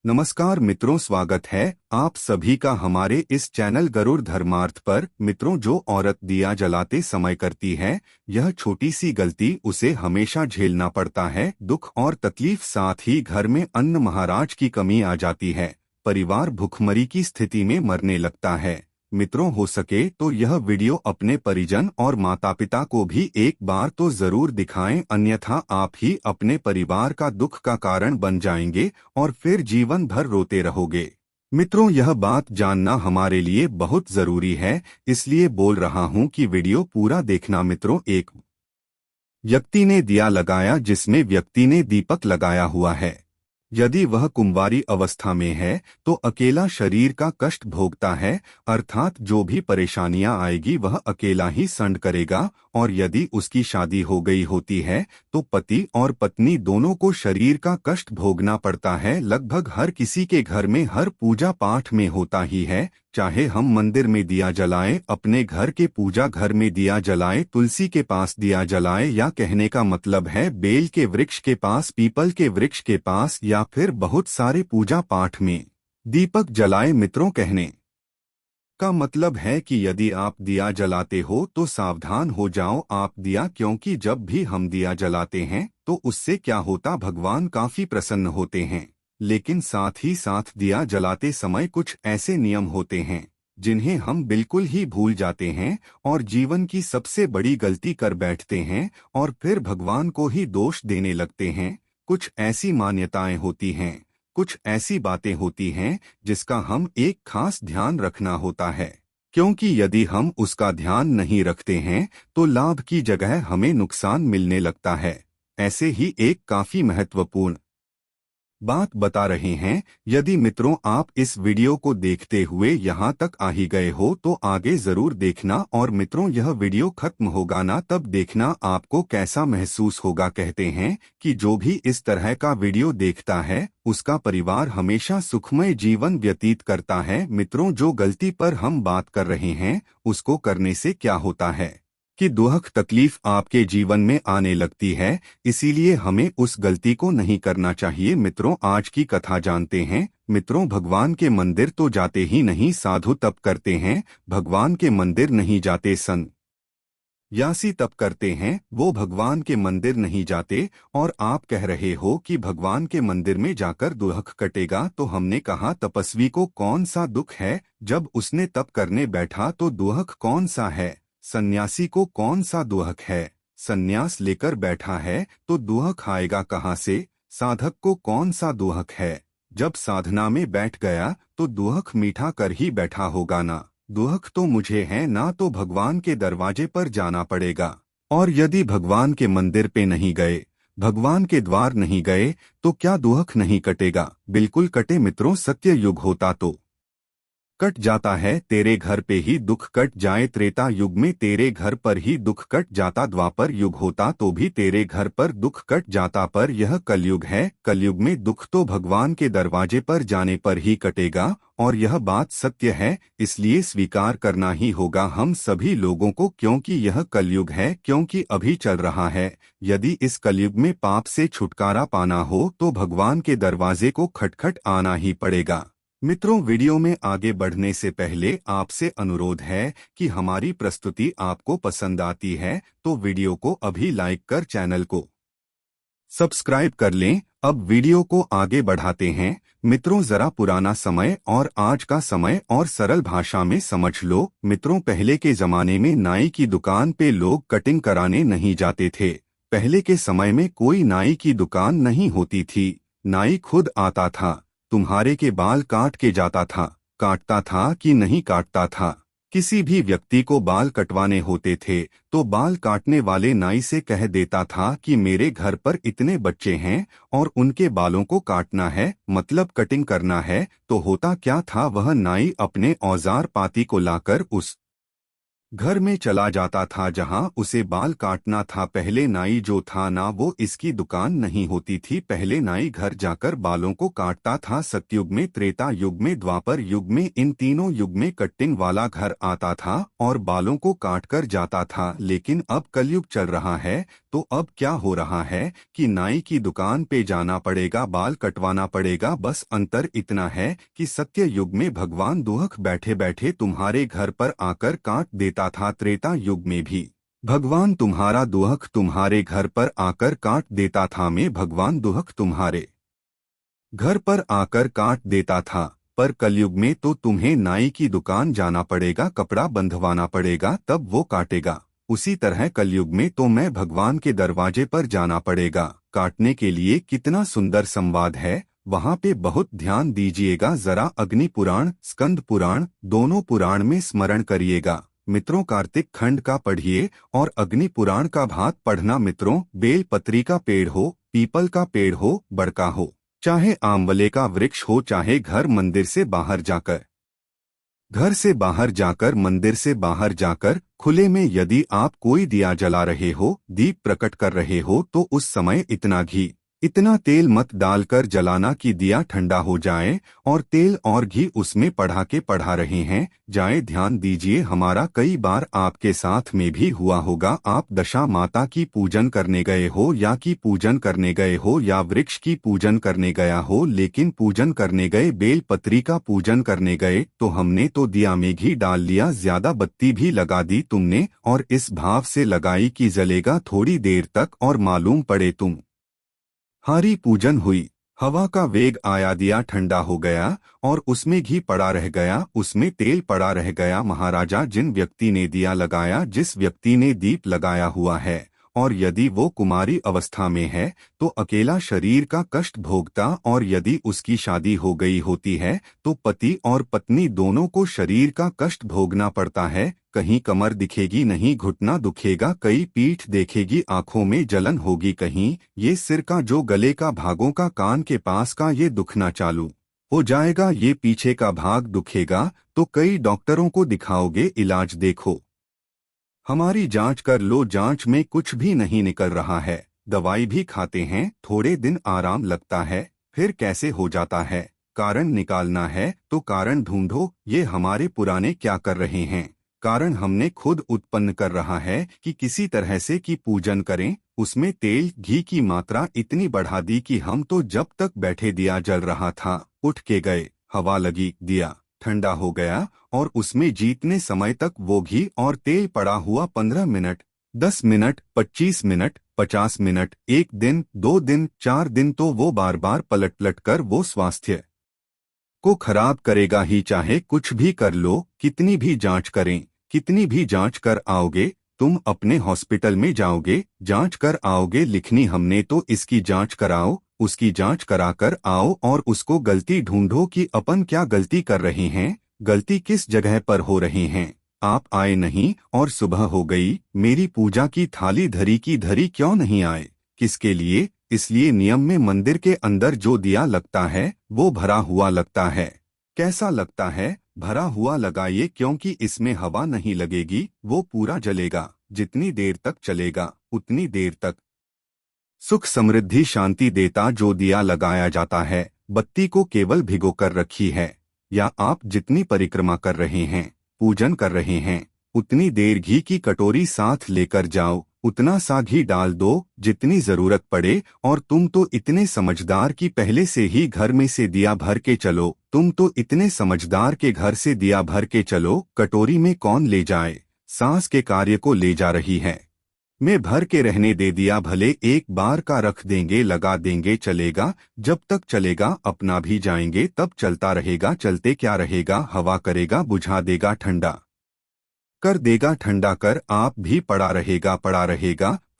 नमस्कार मित्रों, स्वागत है आप सभी का हमारे इस चैनल गरुड़ धर्मार्थ पर। मित्रों, जो औरत दिया जलाते समय करती है यह छोटी सी गलती, उसे हमेशा झेलना पड़ता है दुख और तकलीफ। साथ ही घर में अन्न महाराज की कमी आ जाती है, परिवार भुखमरी की स्थिति में मरने लगता है। मित्रों, हो सके तो यह वीडियो अपने परिजन और माता पिता को भी एक बार तो जरूर दिखाएं, अन्यथा आप ही अपने परिवार का दुख का कारण बन जाएंगे और फिर जीवन भर रोते रहोगे। मित्रों, यह बात जानना हमारे लिए बहुत जरूरी है, इसलिए बोल रहा हूं कि वीडियो पूरा देखना। मित्रों, एक व्यक्ति ने दिया लगाया जिसमें व्यक्ति ने दीपक लगाया हुआ है। यदि वह कुंवारी अवस्था में है तो अकेला शरीर का कष्ट भोगता है, अर्थात जो भी परेशानियां आएगी वह अकेला ही सहन करेगा। और यदि उसकी शादी हो गई होती है तो पति और पत्नी दोनों को शरीर का कष्ट भोगना पड़ता है। लगभग हर किसी के घर में हर पूजा पाठ में होता ही है, चाहे हम मंदिर में दिया जलाएं, अपने घर के पूजा घर में दिया जलाएं, तुलसी के पास दिया जलाएं, या कहने का मतलब है बेल के वृक्ष के पास, पीपल के वृक्ष के पास, या फिर बहुत सारे पूजा पाठ में दीपक जलाएं। मित्रों, कहने का मतलब है कि यदि आप दिया जलाते हो तो सावधान हो जाओ आप दिया, क्योंकि जब भी हम दिया जलाते हैं तो उससे क्या होता, भगवान काफी प्रसन्न होते हैं। लेकिन साथ ही साथ दिया जलाते समय कुछ ऐसे नियम होते हैं जिन्हें हम बिल्कुल ही भूल जाते हैं और जीवन की सबसे बड़ी गलती कर बैठते हैं और फिर भगवान को ही दोष देने लगते हैं। कुछ ऐसी मान्यताएं होती हैं, कुछ ऐसी बातें होती हैं जिसका हम एक खास ध्यान रखना होता है, क्योंकि यदि हम उसका ध्यान नहीं रखते हैं तो लाभ की जगह हमें नुकसान मिलने लगता है। ऐसे ही एक काफी महत्वपूर्ण बात बता रहे हैं। यदि मित्रों आप इस वीडियो को देखते हुए यहाँ तक आ ही गए हो तो आगे जरूर देखना। और मित्रों, यह वीडियो खत्म होगा ना तब देखना आपको कैसा महसूस होगा। कहते हैं कि जो भी इस तरह का वीडियो देखता है उसका परिवार हमेशा सुखमय जीवन व्यतीत करता है। मित्रों, जो गलती पर हम बात कर रहे हैं उसको करने से क्या होता है कि दुख तकलीफ आपके जीवन में आने लगती है, इसीलिए हमें उस गलती को नहीं करना चाहिए। मित्रों, आज की कथा जानते हैं। मित्रों, भगवान के मंदिर तो जाते ही नहीं, साधु तप करते हैं। भगवान के मंदिर नहीं जाते यासी तप करते हैं, वो भगवान के मंदिर नहीं जाते। और आप कह रहे हो कि भगवान के मंदिर में जाकर दुख कटेगा, तो हमने कहा तपस्वी को कौन सा दुख है जब उसने तप करने बैठा तो दुख कौन सा है। सन्यासी को कौन सा दुख है, सन्यास लेकर बैठा है तो दुख आएगा कहाँ से। साधक को कौन सा दुख है, जब साधना में बैठ गया तो दुख मीठा कर ही बैठा होगा ना। दुख तो मुझे है ना, तो भगवान के दरवाजे पर जाना पड़ेगा। और यदि भगवान के मंदिर पे नहीं गए, भगवान के द्वार नहीं गए, तो क्या दुख नहीं कटेगा? बिल्कुल कटे। मित्रों, सत्य युग होता तो कट जाता है, तेरे घर पे ही दुख कट जाए। त्रेता युग में तेरे घर पर ही दुख कट जाता, द्वापर युग होता तो भी तेरे घर पर दुख कट जाता। पर यह कलयुग है, कलयुग में दुख तो भगवान के दरवाजे पर जाने पर ही कटेगा। और यह बात सत्य है, इसलिए स्वीकार करना ही होगा हम सभी लोगों को, क्योंकि यह कलयुग है, क्योंकि अभी चल रहा है। यदि इस कलयुग में पाप से छुटकारा पाना हो तो भगवान के दरवाजे को खटखट आना ही पड़ेगा। मित्रों, वीडियो में आगे बढ़ने से पहले आपसे अनुरोध है कि हमारी प्रस्तुति आपको पसंद आती है तो वीडियो को अभी लाइक कर चैनल को सब्सक्राइब कर लें। अब वीडियो को आगे बढ़ाते हैं। मित्रों, जरा पुराना समय और आज का समय और सरल भाषा में समझ लो। मित्रों, पहले के जमाने में नाई की दुकान पे लोग कटिंग कराने नहीं जाते थे। पहले के समय में कोई नाई की दुकान नहीं होती थी, नाई खुद आता था, तुम्हारे के बाल काट के जाता था। काटता था कि नहीं काटता था? किसी भी व्यक्ति को बाल कटवाने होते थे तो बाल काटने वाले नाई से कह देता था कि मेरे घर पर इतने बच्चे हैं और उनके बालों को काटना है, मतलब कटिंग करना है। तो होता क्या था, वह नाई अपने औजार पाती को लाकर उस घर में चला जाता था जहां उसे बाल काटना था। पहले नाई जो था ना वो इसकी दुकान नहीं होती थी, पहले नाई घर जाकर बालों को काटता था। सतयुग में, त्रेता युग में, द्वापर युग में, इन तीनों युग में कटिंग वाला घर आता था और बालों को काट कर जाता था। लेकिन अब कलयुग चल रहा है तो अब क्या हो रहा है कि नाई की दुकान पे जाना पड़ेगा, बाल कटवाना पड़ेगा। बस अंतर इतना है कि सत्य युग में भगवान दुहक बैठे बैठे तुम्हारे घर पर आकर काट देता था। त्रेता युग में भी भगवान तुम्हारा दुहक तुम्हारे घर पर आकर काट देता था। में भगवान दुहक तुम्हारे घर पर आकर काट देता था। पर कलयुग में तो तुम्हें नाई की दुकान जाना पड़ेगा, कपड़ा बंधवाना पड़ेगा, तब वो काटेगा। उसी तरह कलयुग में तो मैं भगवान के दरवाजे पर जाना पड़ेगा काटने के लिए। कितना सुंदर संवाद है, वहाँ पे बहुत ध्यान दीजिएगा जरा। अग्नि पुराण, स्कंद पुराण, दोनों पुराण में स्मरण करिएगा मित्रों। कार्तिक खंड का पढ़िए और अग्नि पुराण का भाग पढ़ना मित्रों। बेल पत्री का पेड़ हो, पीपल का पेड़ हो, बड़का हो, चाहे आंवले का वृक्ष हो, चाहे घर से बाहर जाकर मंदिर से बाहर जाकर खुले में यदि आप कोई दिया जला रहे हो, दीप प्रकट कर रहे हो, तो उस समय इतना घी, इतना तेल मत डालकर जलाना कि दिया ठंडा हो जाए और तेल और घी उसमें पढ़ा रहे हैं जाए। ध्यान दीजिए, हमारा कई बार आपके साथ में भी हुआ होगा। आप दशा माता की पूजन करने गए हो या की पूजन करने गए हो या वृक्ष की पूजन करने गया हो, लेकिन पूजन करने गए, बेल पत्री का पूजन करने गए तो हमने तो दिया में घी डाल लिया, ज्यादा बत्ती भी लगा दी तुमने और इस भाव से लगाई कि जलेगा थोड़ी देर तक और मालूम पड़े तुम हारी पूजन हुई। हवा का वेग आया, दिया ठंडा हो गया और उसमें घी पड़ा रह गया, उसमें तेल पड़ा रह गया। महाराजा, जिन व्यक्ति ने दिया लगाया, जिस व्यक्ति ने दीप लगाया हुआ है और यदि वो कुमारी अवस्था में है तो अकेला शरीर का कष्ट भोगता, और यदि उसकी शादी हो गई होती है तो पति और पत्नी दोनों को शरीर का कष्ट भोगना पड़ता है। कहीं कमर दिखेगी नहीं, घुटना दुखेगा, कहीं पीठ देखेगी, आंखों में जलन होगी, कहीं ये सिर का जो गले का भागों का कान के पास का ये दुखना चालू हो जाएगा, ये पीछे का भाग दुखेगा, तो कई डॉक्टरों को दिखाओगे, इलाज देखो, हमारी जांच कर लो, जांच में कुछ भी नहीं निकल रहा है। दवाई भी खाते हैं, थोड़े दिन आराम लगता है, फिर कैसे हो जाता है। कारण निकालना है तो कारण ढूंढो। ये हमारे पुराने क्या कर रहे हैं, कारण हमने खुद उत्पन्न कर रहा है कि किसी तरह से की पूजन करें। उसमें तेल घी की मात्रा इतनी बढ़ा दी कि हम तो जब तक बैठे दिया जल रहा था, उठ के गए, हवा लगी, दिया ठंडा हो गया और उसमें जीतने समय तक वो घी और तेल पड़ा हुआ 15 मिनट, 10 मिनट, 25 मिनट, 50 मिनट, 1 दिन, 2 दिन, 4 दिन, तो वो बार बार पलट पलट कर वो स्वास्थ्य को खराब करेगा ही। चाहे कुछ भी कर लो, कितनी भी जांच करें, कितनी भी जांच कर आओगे, तुम अपने हॉस्पिटल में जाओगे, जांच कर आओगे, लिखनी हमने तो इसकी जांच कराओ, उसकी जांच कराकर आओ और उसको गलती ढूंढो कि अपन क्या गलती कर रहे हैं, गलती किस जगह पर हो रही हैं। आप आए नहीं और सुबह हो गई, मेरी पूजा की थाली धरी की धरी क्यों नहीं आए, किसके लिए? इसलिए नियम में मंदिर के अंदर जो दिया लगता है वो भरा हुआ लगता है। कैसा लगता है? भरा हुआ लगाइए, क्योंकि इसमें हवा नहीं लगेगी, वो पूरा जलेगा, जितनी देर तक चलेगा उतनी देर तक सुख समृद्धि शांति देता। जो दिया लगाया जाता है, बत्ती को केवल भिगो कर रखी है, या आप जितनी परिक्रमा कर रहे हैं, पूजन कर रहे हैं, उतनी देर घी की कटोरी साथ लेकर जाओ, उतना सा घी डाल दो जितनी जरूरत पड़े। और तुम तो इतने समझदार कि पहले से ही घर में से दिया भर के चलो, तुम तो इतने समझदार के घर से दिया भर के चलो, कटोरी में कौन ले जाए, सांस के कार्य को ले जा रही है, में भर के रहने दे दिया, भले एक बार का रख देंगे, लगा देंगे, चलेगा, जब तक चलेगा, अपना भी जाएंगे तब चलता रहेगा, चलते क्या रहेगा, हवा करेगा, बुझा देगा, ठंडा कर देगा, ठंडा कर आप भी पड़ा रहेगा,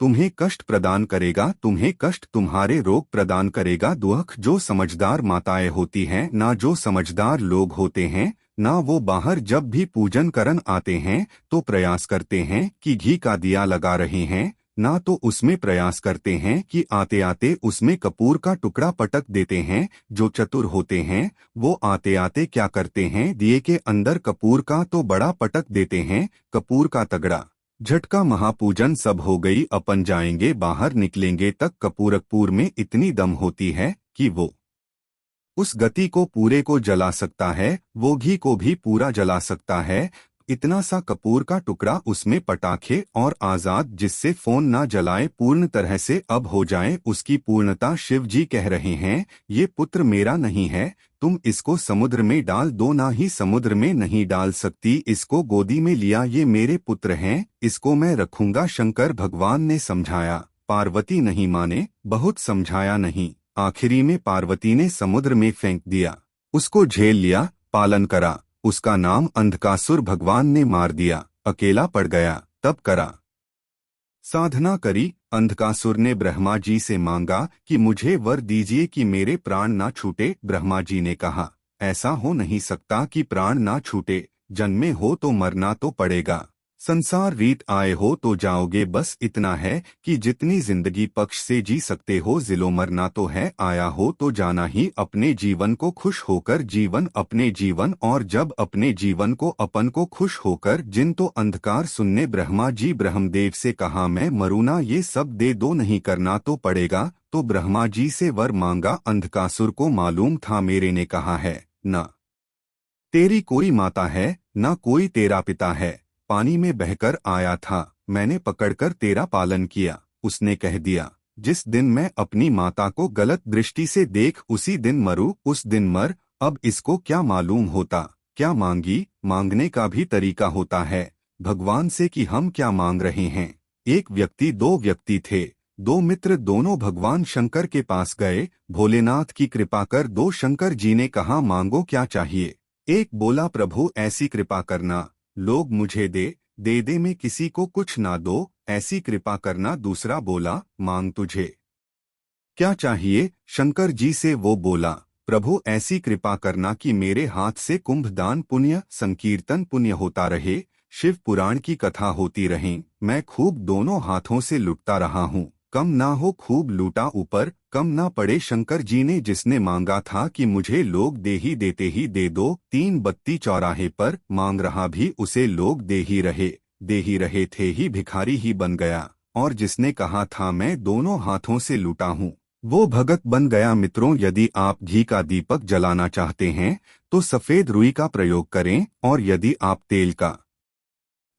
तुम्हें कष्ट प्रदान करेगा, तुम्हें कष्ट तुम्हारे रोग प्रदान करेगा। दुख जो समझदार माताएं होती हैं, ना जो समझदार लोग होते हैं, ना वो बाहर जब भी पूजन करन आते हैं तो प्रयास करते हैं कि घी का दिया लगा रहे हैं, ना तो उसमें प्रयास करते हैं कि आते आते उसमें कपूर का टुकड़ा पटक देते हैं। जो चतुर होते हैं वो आते आते क्या करते हैं, दिए के अंदर कपूर का तो बड़ा पटक देते हैं, कपूर का तगड़ा झटका। महापूजन सब हो गई, अपन जाएंगे, बाहर निकलेंगे तक कपूरकपूर में इतनी दम होती है कि वो उस गति को पूरे को जला सकता है, वो घी को भी पूरा जला सकता है। इतना सा कपूर का टुकड़ा उसमें पटाखे और आजाद, जिससे फोन ना जलाए, पूर्ण तरह से अब हो जाए उसकी पूर्णता। शिव जी कह रहे हैं, ये पुत्र मेरा नहीं है, तुम इसको समुद्र में डाल दो। ना ही समुद्र में नहीं डाल सकती, इसको गोदी में लिया, ये मेरे पुत्र हैं, इसको मैं रखूंगा। शंकर भगवान ने समझाया, पार्वती नहीं माने, बहुत समझाया नहीं, आखिरी में पार्वती ने समुद्र में फेंक दिया, उसको झेल लिया, पालन करा। उसका नाम अंधकासुर भगवान ने मार दिया, अकेला पड़ गया, तब करा, साधना करी। अंधकासुर ने ब्रह्मा जी से मांगा कि मुझे वर दीजिए कि मेरे प्राण ना छूटे। ब्रह्मा जी ने कहा, ऐसा हो नहीं सकता कि प्राण ना छूटे, जन्मे हो तो मरना तो पड़ेगा, संसार रीत आए हो तो जाओगे, बस इतना है कि जितनी जिंदगी पक्ष से जी सकते हो, जिलो मरना तो है, आया हो तो जाना ही। अपने जीवन को खुश होकर जीवन, अपने जीवन, और जब अपने जीवन को अपन को खुश होकर जिन तो अंधकार सुनने। ब्रह्मा जी ब्रह्मदेव से कहा, मैं मरूना, ये सब दे दो, नहीं करना तो पड़ेगा। तो ब्रह्मा जी से वर मांगा। अंधकासुर को मालूम था मेरे ने कहा है, न तेरी कोई माता है, न कोई तेरा पिता है, पानी में बहकर आया था, मैंने पकड़कर तेरा पालन किया। उसने कह दिया, जिस दिन मैं अपनी माता को गलत दृष्टि से देख उसी दिन मरूं, उस दिन मर। अब इसको क्या मालूम होता, क्या मांगी, मांगने का भी तरीका होता है भगवान से कि हम क्या मांग रहे हैं। एक व्यक्ति, दो व्यक्ति थे, दो मित्र, दोनों भगवान शंकर के पास गए, भोलेनाथ की कृपा कर दो। शंकर जी ने कहा, मांगो क्या चाहिए। एक बोला, प्रभु ऐसी कृपा करना, लोग मुझे दे दे में किसी को कुछ ना दो, ऐसी कृपा करना। दूसरा बोला, मांग तुझे क्या चाहिए। शंकर जी से वो बोला, प्रभु ऐसी कृपा करना कि मेरे हाथ से कुंभदान पुण्य, संकीर्तन पुण्य होता रहे, शिव पुराण की कथा होती रहे, मैं खूब दोनों हाथों से लुटता रहा हूँ, कम ना हो खूब लूटा, ऊपर कम ना पड़े। शंकर जी ने जिसने मांगा था कि मुझे लोग दे ही देते ही दे दो, 3 बत्ती चौराहे पर मांग रहा भी उसे लोग दे ही रहे थे ही भिखारी ही बन गया। और जिसने कहा था मैं दोनों हाथों से लूटा हूँ, वो भगत बन गया। मित्रों, यदि आप घी का दीपक जलाना चाहते हैं तो सफेद रुई का प्रयोग करें, और यदि आप तेल का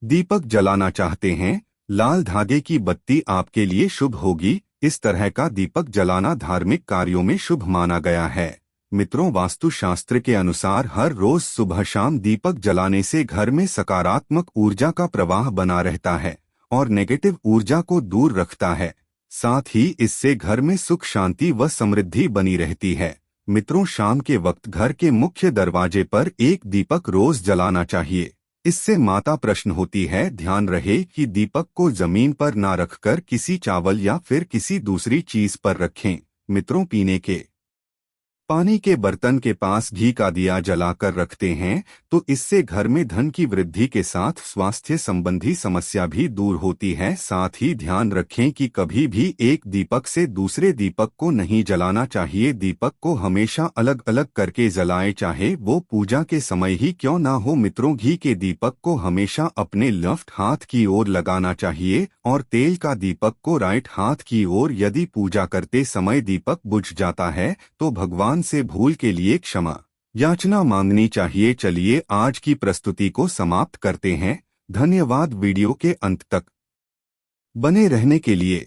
दीपक जलाना चाहते हैं, लाल धागे की बत्ती आपके लिए शुभ होगी। इस तरह का दीपक जलाना धार्मिक कार्यों में शुभ माना गया है। मित्रों, वास्तुशास्त्र के अनुसार हर रोज सुबह शाम दीपक जलाने से घर में सकारात्मक ऊर्जा का प्रवाह बना रहता है और नेगेटिव ऊर्जा को दूर रखता है। साथ ही इससे घर में सुख, शांति व समृद्धि बनी रहती है। मित्रों, शाम के वक्त घर के मुख्य दरवाजे पर एक दीपक रोज जलाना चाहिए। इससे माता प्रश्न होती है, ध्यान रहे कि दीपक को जमीन पर ना रखकर किसी चावल या फिर किसी दूसरी चीज पर रखें। मित्रों, पीने के पानी के बर्तन के पास घी का दिया जलाकर रखते हैं तो इससे घर में धन की वृद्धि के साथ स्वास्थ्य संबंधी समस्या भी दूर होती है। साथ ही ध्यान रखें कि कभी भी एक दीपक से दूसरे दीपक को नहीं जलाना चाहिए। दीपक को हमेशा अलग अलग करके जलाएं, चाहे वो पूजा के समय ही क्यों ना हो। मित्रों, घी के दीपक को हमेशा अपने लेफ्ट हाथ की ओर लगाना चाहिए और तेल का दीपक को राइट हाथ की ओर। यदि पूजा करते समय दीपक बुझ जाता है तो भगवान से भूल के लिए क्षमा याचना मांगनी चाहिए। चलिए आज की प्रस्तुति को समाप्त करते हैं। धन्यवाद वीडियो के अंत तक बने रहने के लिए।